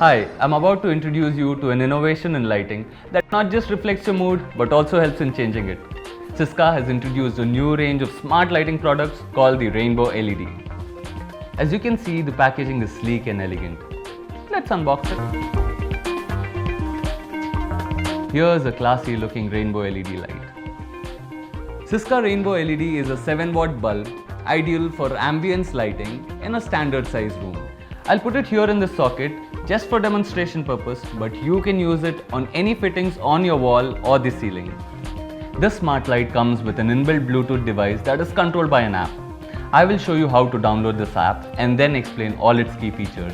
Hi, I'm about to introduce you to an innovation in lighting that not just reflects your mood but also helps in changing it. Syska has introduced a new range of smart lighting products called the Rainbow LED. As you can see, the packaging is sleek and elegant. Let's unbox it. Here's a classy looking Rainbow LED light. Syska Rainbow LED is a 7-watt bulb ideal for ambience lighting in a standard size room. I'll put it here in this socket just for demonstration purpose, but you can use it on any fittings on your wall or the ceiling. This smart light comes with an inbuilt Bluetooth device that is controlled by an app. I will show you how to download this app and then explain all its key features.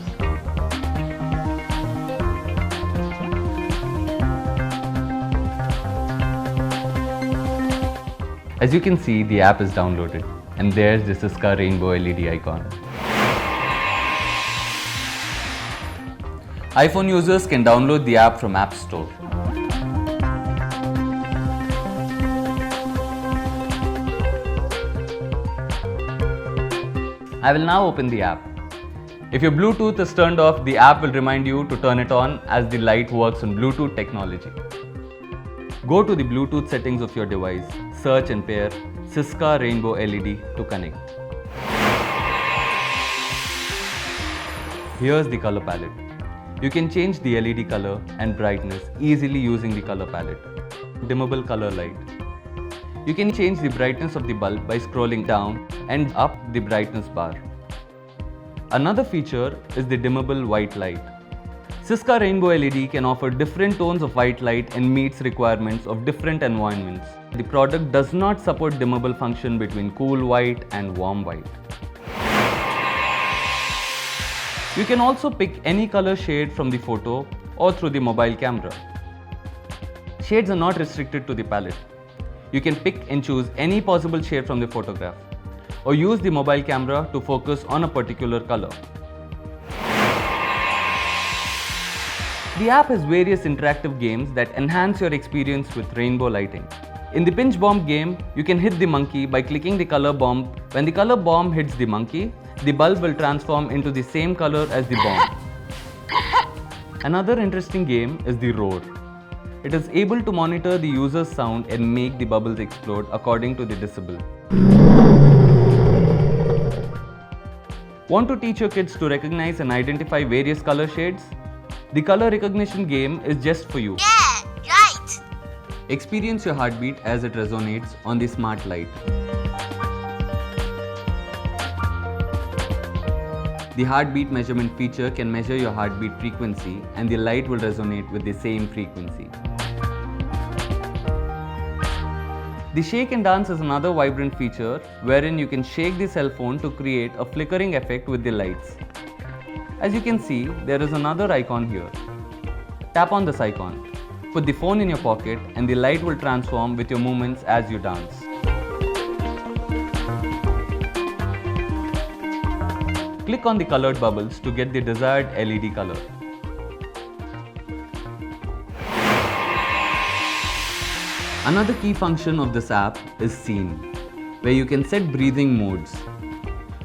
As you can see, the app is downloaded, and there's the Syska Rainbow LED icon. iPhone users can download the app from App Store. I will now open the app. If your Bluetooth is turned off, the app will remind you to turn it on as the light works on Bluetooth technology. Go to the Bluetooth settings of your device, search and pair Syska Rainbow LED to connect. Here's the color palette. You can change the LED color and brightness easily using the color palette. Dimmable color light. You can change the brightness of the bulb by scrolling down and up the brightness bar. Another feature is the dimmable white light. Syska Rainbow LED can offer different tones of white light and meets requirements of different environments. The product does not support dimmable function between cool white and warm white. You can also pick any color shade from the photo or through the mobile camera. Shades are not restricted to the palette. You can pick and choose any possible shade from the photograph, or use the mobile camera to focus on a particular color. The app has various interactive games that enhance your experience with rainbow lighting. In the Pinch Bomb game, you can hit the monkey by clicking the color bomb. When the color bomb hits the monkey, the bulb will transform into the same color as the bomb. Another interesting game is the Roar. It is able to monitor the user's sound and make the bubbles explode according to the decibel. Want to teach your kids to recognize and identify various color shades? The color recognition game is just for you. Yeah, right. Experience your heartbeat as it resonates on the smart light. The heartbeat measurement feature can measure your heartbeat frequency, and the light will resonate with the same frequency. The Shake and Dance is another vibrant feature wherein you can shake the cell phone to create a flickering effect with the lights. As you can see, there is another icon here. Tap on this icon. Put the phone in your pocket and the light will transform with your movements as you dance. Click on the colored bubbles to get the desired LED color. Another key function of this app is Scene, where you can set breathing modes,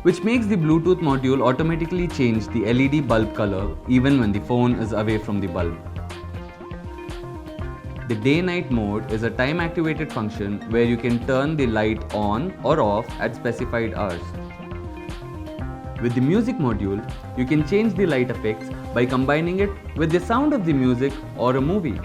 which makes the Bluetooth module automatically change the LED bulb color even when the phone is away from the bulb. The day-night mode is a time-activated function where you can turn the light on or off at specified hours. With the music module, you can change the light effects by combining it with the sound of the music or a movie.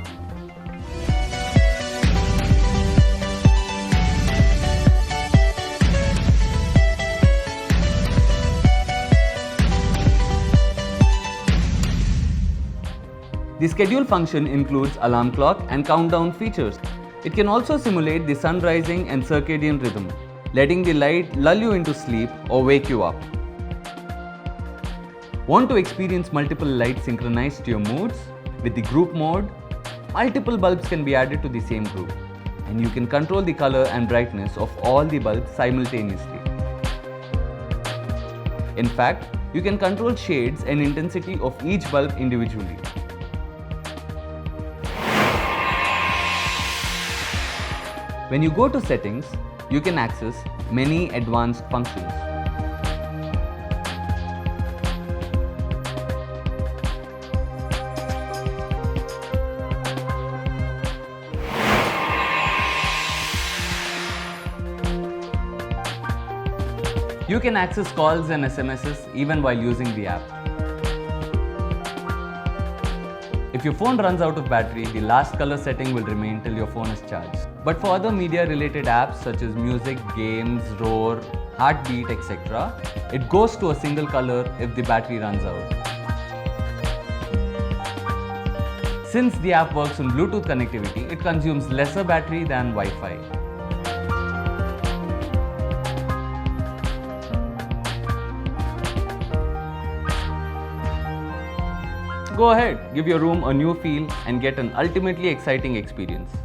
The schedule function includes alarm clock and countdown features. It can also simulate the sun rising and circadian rhythm, letting the light lull you into sleep or wake you up. Want to experience multiple lights synchronized to your moods? With the group mode, multiple bulbs can be added to the same group, and you can control the color and brightness of all the bulbs simultaneously. In fact, you can control shades and intensity of each bulb individually. When you go to settings, you can access many advanced functions. You can access calls and SMSs even while using the app. If your phone runs out of battery, the last color setting will remain till your phone is charged. But for other media related apps such as music, games, Roar, Heartbeat, etc., it goes to a single color if the battery runs out. Since the app works on Bluetooth connectivity, it consumes lesser battery than Wi-Fi. Go ahead, give your room a new feel and get an ultimately exciting experience.